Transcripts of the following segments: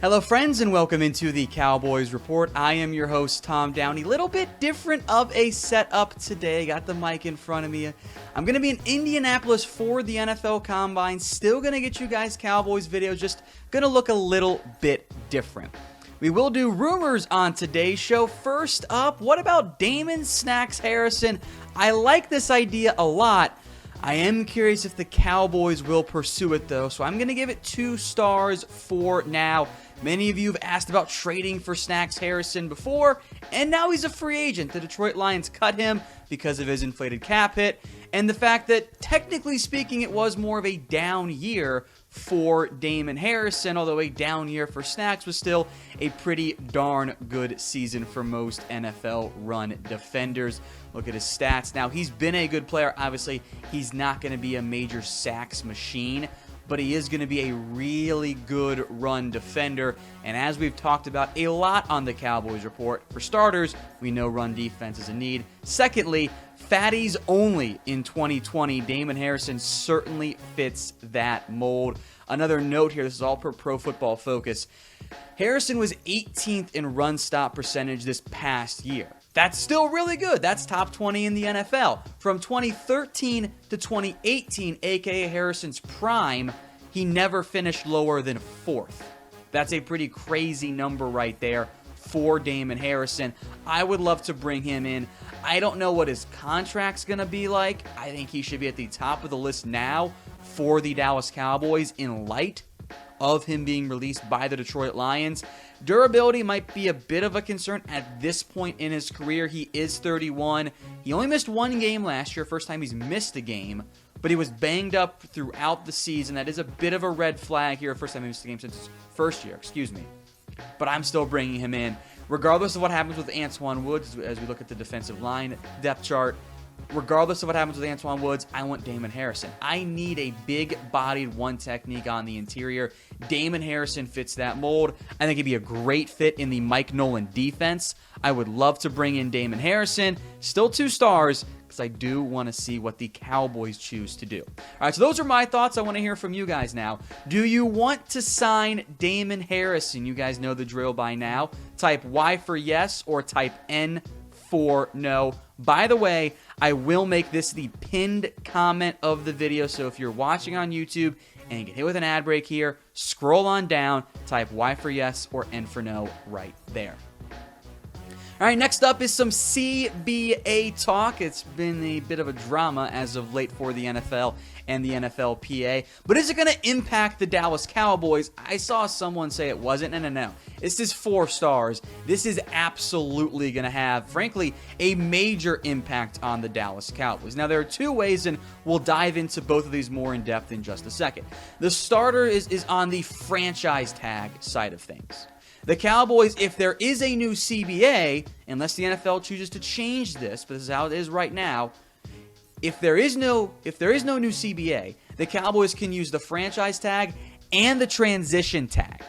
Hello friends and welcome into the Cowboys Report. I am your host Tom Downey. Little bit different of a setup today. Got the mic in front of me. I'm going to be in Indianapolis for the NFL Combine. Still going to get you guys Cowboys videos. Just going to look a little bit different. We will do rumors on today's show. First up, what about Damon Snacks Harrison? I like this idea a lot. I am curious if the Cowboys will pursue it though, so I'm going to give it 2 stars for now. Many of you have asked about trading for Snacks Harrison before, and now he's a free agent. The Detroit Lions cut him because of his inflated cap hit, and the fact that, technically speaking, it was more of a down year for Damon Harrison, although a down year for Snacks was still a pretty darn good season for most NFL-run defenders. Look at his stats. Now, he's been a good player. Obviously, he's not going to be a major sacks machine, but he is going to be a really good run defender. And as we've talked about a lot on the Cowboys Report, for starters, we know run defense is a need. Secondly, fatties only in 2020. Damon Harrison certainly fits that mold. Another note here, this is all per Pro Football Focus. Harrison was 18th in run stop percentage this past year. That's still really good. That's top 20 in the NFL. From 2013 to 2018, aka Harrison's prime, he never finished lower than 4th. That's a pretty crazy number right there for Damon Harrison. I would love to bring him in. I don't know what his contract's going to be like. I think he should be at the top of the list now for the Dallas Cowboys in light of him being released by the Detroit Lions. Durability might be a bit of a concern at this point in his career. He is 31. He only missed 1 game last year, first time he's missed a game, but he was banged up throughout the season. That is a bit of a red flag here, first time he missed a game since his first year, But I'm still bringing him in. Regardless of what happens with Antoine Woods, as we look at the defensive line depth chart, regardless of what happens with Antoine Woods, I want Damon Harrison. I need a big-bodied one technique on the interior. Damon Harrison fits that mold. I think he'd be a great fit in the Mike Nolan defense. I would love to bring in Damon Harrison. Still 2 stars, because I do want to see what the Cowboys choose to do. All right, so those are my thoughts. I want to hear from you guys now. Do you want to sign Damon Harrison? You guys know the drill by now. Type Y for yes or type N for no. By the way, I will make this the pinned comment of the video, so if you're watching on YouTube and you get hit with an ad break here, scroll on down, type Y for yes or N for no right there. All right, next up is some CBA talk. It's been a bit of a drama as of late for the NFL and the NFLPA. But is it going to impact the Dallas Cowboys? I saw someone say it wasn't. No. This is 4 stars. This is absolutely going to have, frankly, a major impact on the Dallas Cowboys. Now, there are 2 ways, and we'll dive into both of these more in depth in just a second. The starter is on the franchise tag side of things. The Cowboys, if there is a new CBA, unless the NFL chooses to change this, but this is how it is right now, if there is no new CBA, the Cowboys can use the franchise tag and the transition tag.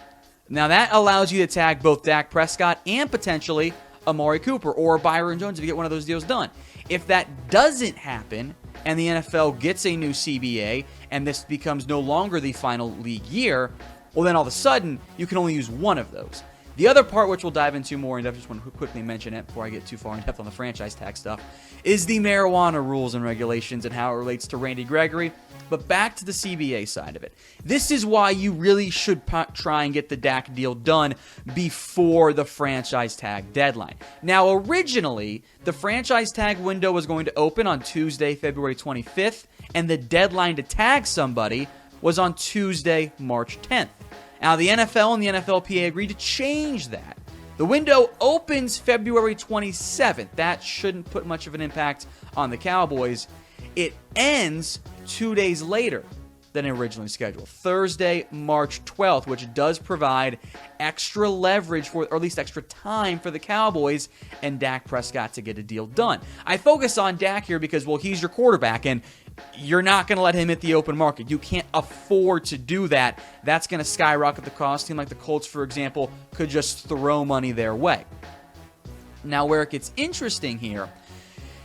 Now that allows you to tag both Dak Prescott and potentially Amari Cooper or Byron Jones if you get one of those deals done. If that doesn't happen and the NFL gets a new CBA and this becomes no longer the final league year, well, then all of a sudden, you can only use one of those. The other part, which we'll dive into more in depth, just want to quickly mention it before I get too far in depth on the franchise tag stuff, is the marijuana rules and regulations and how it relates to Randy Gregory. But back to the CBA side of it. This is why you really should try and get the Dak deal done before the franchise tag deadline. Now, originally, the franchise tag window was going to open on Tuesday, February 25th, and the deadline to tag somebody was on Tuesday, March 10th. Now, the NFL and the NFLPA agreed to change that. The window opens February 27th. That shouldn't put much of an impact on the Cowboys. It ends 2 days later than originally scheduled, Thursday, March 12th, which does provide extra leverage for, or at least extra time for the Cowboys and Dak Prescott to get a deal done. I focus on Dak here because, well, he's your quarterback, and you're not going to let him hit the open market. You can't afford to do that. That's going to skyrocket the cost. A team like the Colts, for example, could just throw money their way. Now, where it gets interesting here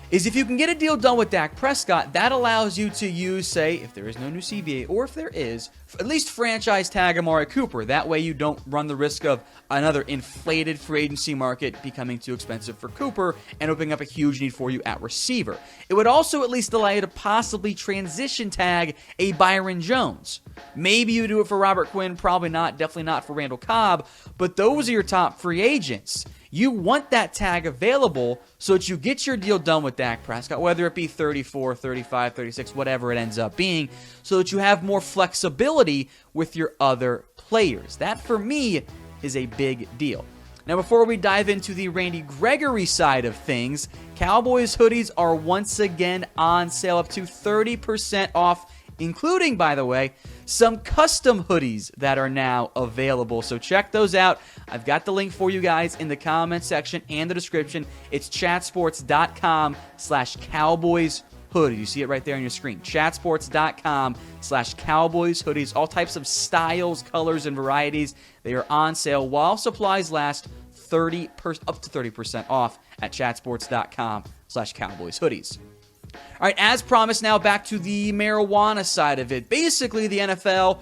is if you can get a deal done with Dak Prescott, that allows you to use, say, if there is no new CBA, or if there is, at least franchise tag Amari Cooper. That way you don't run the risk of another inflated free agency market becoming too expensive for Cooper and opening up a huge need for you at receiver. It would also at least allow you to possibly transition tag a Byron Jones. Maybe you do it for Robert Quinn, probably not, definitely not for Randall Cobb, but those are your top free agents. You want that tag available so that you get your deal done with Dak Prescott, whether it be 34, 35, 36, whatever it ends up being, so that you have more flexibility with your other players. That, for me, is a big deal. Now, before we dive into the Randy Gregory side of things, Cowboys hoodies are once again on sale, up to 30% off, including, by the way, some custom hoodies that are now available. So check those out. I've got the link for you guys in the comment section and the description. It's chatsports.com/Cowboys hoodies. You see it right there on your screen. Chatsports.com/Cowboys hoodies. All types of styles, colors, and varieties. They are on sale while supplies last, up to 30% off at chatsports.com/Cowboys hoodies. All right, as promised, now back to the marijuana side of it. Basically, the NFL,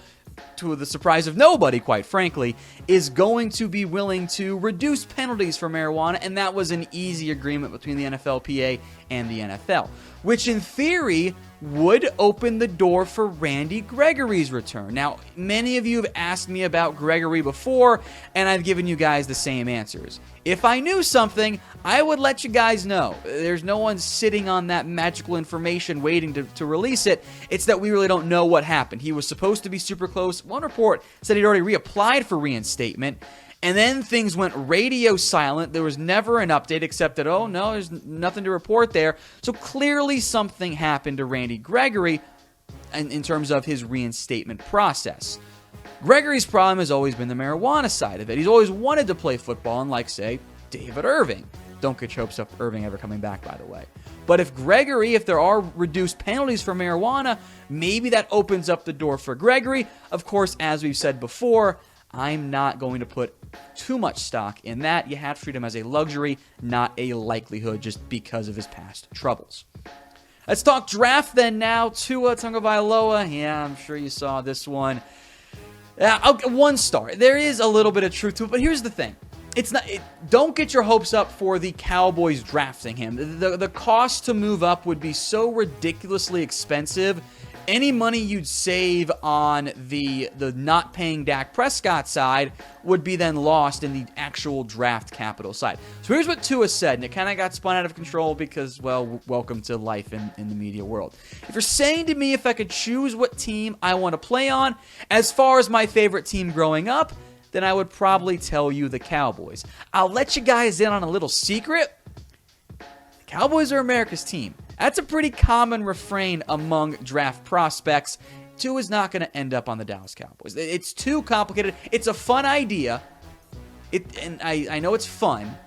to the surprise of nobody, quite frankly, is going to be willing to reduce penalties for marijuana, and that was an easy agreement between the NFLPA and the NFL, which in theory would open the door for Randy Gregory's return. Now, many of you have asked me about Gregory before, and I've given you guys the same answers. If I knew something, I would let you guys know. There's no one sitting on that magical information waiting to release it. It's that we really don't know what happened. He was supposed to be super close. One report said he'd already reapplied for reinstatement, and then things went radio silent. There was never an update except that, oh, no, there's nothing to report there. So clearly something happened to Randy Gregory in terms of his reinstatement process. Gregory's problem has always been the marijuana side of it. He's always wanted to play football, unlike, say, David Irving. Don't get your hopes up for Irving ever coming back, by the way. But if there are reduced penalties for marijuana, maybe that opens up the door for Gregory. Of course, as we've said before, I'm not going to put too much stock in that. You have to treat him as a luxury, not a likelihood, just because of his past troubles. Let's talk draft then now. Tua Tagovailoa. Yeah, I'm sure you saw this one. 1 star. There is a little bit of truth to it, but here's the thing. Don't get your hopes up for the Cowboys drafting him. The cost to move up would be so ridiculously expensive. Any money you'd save on the not paying Dak Prescott side would be then lost in the actual draft capital side. So here's what Tua said, and it kind of got spun out of control because, well, welcome to life in the media world. If you're saying to me if I could choose what team I want to play on, as far as my favorite team growing up, then I would probably tell you the Cowboys. I'll let you guys in on a little secret. The Cowboys are America's team. That's a pretty common refrain among draft prospects. Tua's not going to end up on the Dallas Cowboys. It's too complicated. It's a fun idea, and I know it's fun,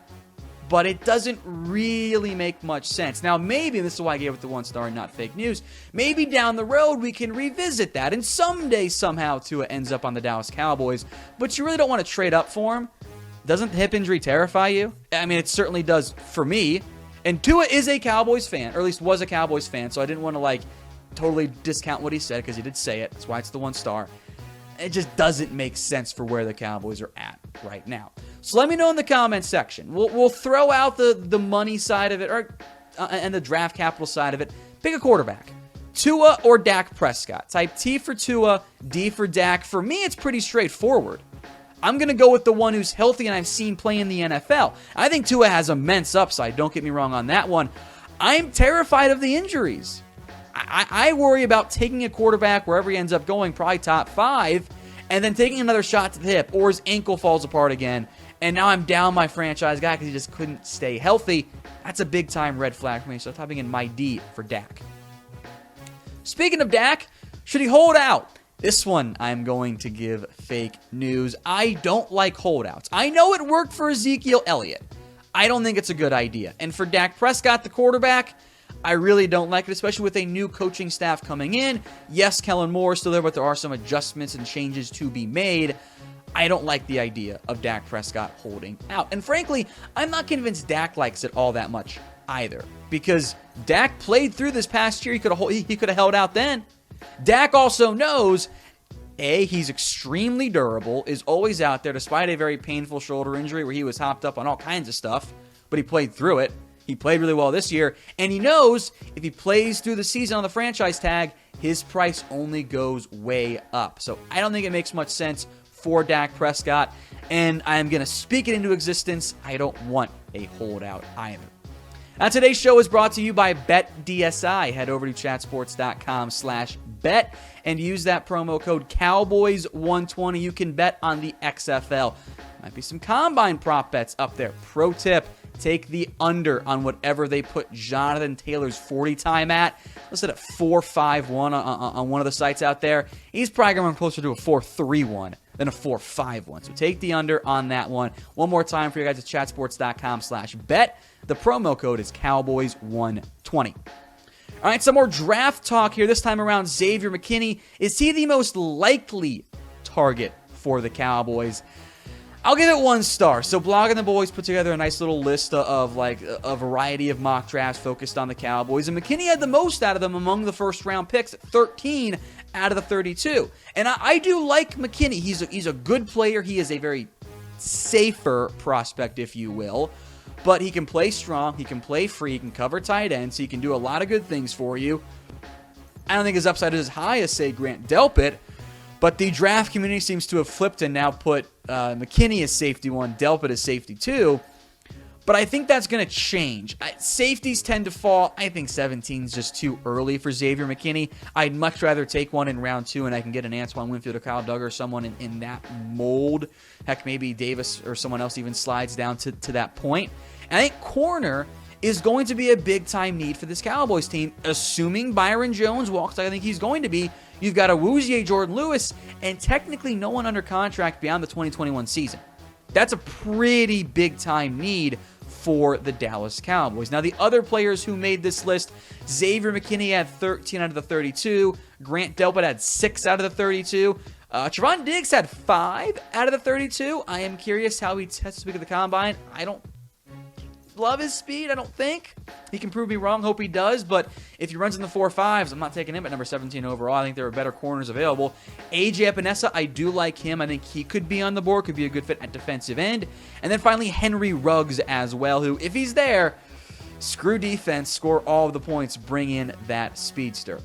but it doesn't really make much sense. Now, maybe, and this is why I gave it the 1 star and not fake news, maybe down the road we can revisit that, and someday, somehow, Tua ends up on the Dallas Cowboys, but you really don't want to trade up for him. Doesn't the hip injury terrify you? I mean, it certainly does for me. And Tua is a Cowboys fan, or at least was a Cowboys fan, so I didn't want to, totally discount what he said, because he did say it. That's why it's the 1 star. It just doesn't make sense for where the Cowboys are at right now. So let me know in the comments section. We'll throw out the money side of it, and the draft capital side of it. Pick a quarterback. Tua or Dak Prescott. Type T for Tua, D for Dak. For me, it's pretty straightforward. I'm going to go with the one who's healthy and I've seen play in the NFL. I think Tua has immense upside. Don't get me wrong on that one. I'm terrified of the injuries. I worry about taking a quarterback wherever he ends up going, probably top 5, and then taking another shot to the hip, or his ankle falls apart again, and now I'm down my franchise guy because he just couldn't stay healthy. That's a big-time red flag for me, so I'm typing in my D for Dak. Speaking of Dak, should he hold out? This one, I'm going to give fake news. I don't like holdouts. I know it worked for Ezekiel Elliott. I don't think it's a good idea. And for Dak Prescott, the quarterback, I really don't like it, especially with a new coaching staff coming in. Yes, Kellen Moore is still there, but there are some adjustments and changes to be made. I don't like the idea of Dak Prescott holding out. And frankly, I'm not convinced Dak likes it all that much either, because Dak played through this past year. He could have held out then. Dak also knows, A, he's extremely durable, is always out there despite a very painful shoulder injury where he was hopped up on all kinds of stuff, but he played through it. He played really well this year, and he knows if he plays through the season on the franchise tag, his price only goes way up. So I don't think it makes much sense for Dak Prescott, and I'm going to speak it into existence. I don't want a holdout either. Now, today's show is brought to you by BetDSI. Head over to chatsports.com/bet and use that promo code Cowboys120. You can bet on the XFL. Might be some combine prop bets up there. Pro tip, take the under on whatever they put Jonathan Taylor's 40 time at. Let's set at 4.51 on one of the sites out there. He's probably going to run closer to a 4.31 than a 4.51. So take the under on that one. One more time for you guys at chatsports.com/bet. The promo code is Cowboys120. All right, some more draft talk here. This time around, Xavier McKinney. Is he the most likely target for the Cowboys? I'll give it 1 star. So Blog and the Boys put together a nice little list of like a variety of mock drafts focused on the Cowboys, and McKinney had the most out of them among the first round picks, 13 out of the 32. And I do like McKinney. He's a good player. He is a very safer prospect, if you will. But he can play strong, he can play free, he can cover tight ends, he can do a lot of good things for you. I don't think his upside is as high as, say, Grant Delpit, but the draft community seems to have flipped and now put McKinney as safety 1, Delpit as safety 2. But I think that's going to change. Safeties tend to fall. I think 17 is just too early for Xavier McKinney. I'd much rather take one in round 2 and I can get an Antoine Winfield or Kyle Duggar or someone in that mold. Heck, maybe Davis or someone else even slides down to that point. And I think corner is going to be a big-time need for this Cowboys team, assuming Byron Jones walks like I think he's going to be. You've got Awuzie, Jordan Lewis, and technically no one under contract beyond the 2021 season. That's a pretty big-time need for the Dallas Cowboys. Now, the other players who made this list, Xavier McKinney had 13 out of the 32. Grant Delpit had 6 out of the 32. Trevon Diggs had 5 out of the 32. I am curious how he tests this week at the Combine. I don't love his speed, I don't think. He can prove me wrong, hope he does, but if he runs in the 4.5s, I'm not taking him at number 17 overall. I think there are better corners available. AJ Epinesa, I do like him. I think he could be on the board, could be a good fit at defensive end. And then finally, Henry Ruggs as well, who, if he's there, screw defense, score all of the points, bring in that speedster.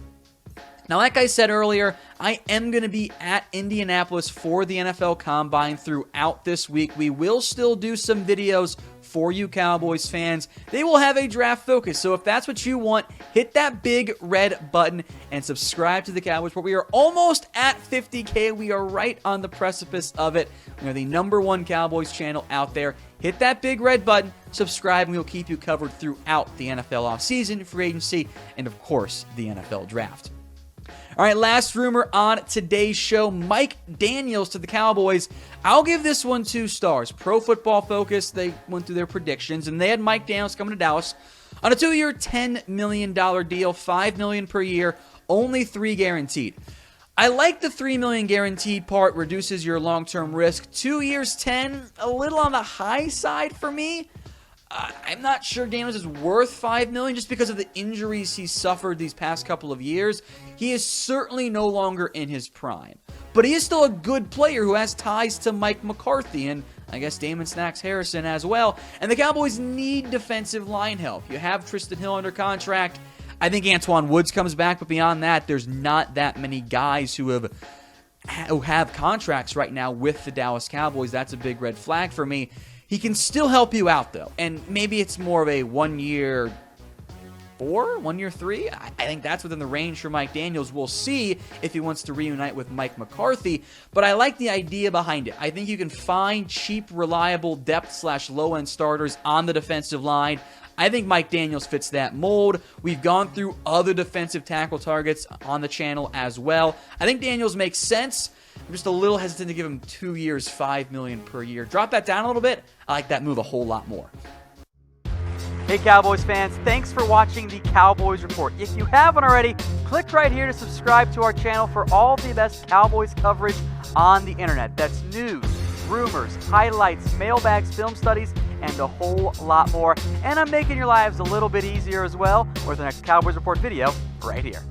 Now, like I said earlier, I am going to be at Indianapolis for the NFL Combine throughout this week. We will still do some videos for you Cowboys fans. They will have a draft focus, so if that's what you want, hit that big red button and subscribe to the Cowboys Report. We are almost at 50K. We are right on the precipice of it. We are the #1 Cowboys channel out there. Hit that big red button, subscribe, and we'll keep you covered throughout the NFL offseason, free agency, and of course, the NFL draft. All right, last rumor on today's show, Mike Daniels to the Cowboys. I'll give this one 2 stars. Pro Football Focus, they went through their predictions, and they had Mike Daniels coming to Dallas on a 2-year, $10 million deal, $5 million per year, only 3 guaranteed. I like the $3 million guaranteed part, reduces your long-term risk. 2 years, 10, a little on the high side for me. I'm not sure Daniels is worth $5 million just because of the injuries he's suffered these past couple of years. He is certainly no longer in his prime. But he is still a good player who has ties to Mike McCarthy and I guess Damon Harrison as well. And the Cowboys need defensive line help. You have Tristan Hill under contract. I think Antoine Woods comes back, but beyond that, there's not that many guys who have contracts right now with the Dallas Cowboys. That's a big red flag for me. He can still help you out, though, and maybe it's more of a 1 year 4, 1 year 3. I think that's within the range for Mike Daniels. We'll see if he wants to reunite with Mike McCarthy, but I like the idea behind it. I think you can find cheap, reliable depth/low-end starters on the defensive line. I think Mike Daniels fits that mold. We've gone through other defensive tackle targets on the channel as well. I think Daniels makes sense. I'm just a little hesitant to give him 2 years, $5 million per year. Drop that down a little bit. I like that move a whole lot more. Hey Cowboys fans, thanks for watching the Cowboys Report. If you haven't already, click right here to subscribe to our channel for all the best Cowboys coverage on the internet. That's news, rumors, highlights, mailbags, film studies, and a whole lot more. And I'm making your lives a little bit easier as well with the next Cowboys Report video right here.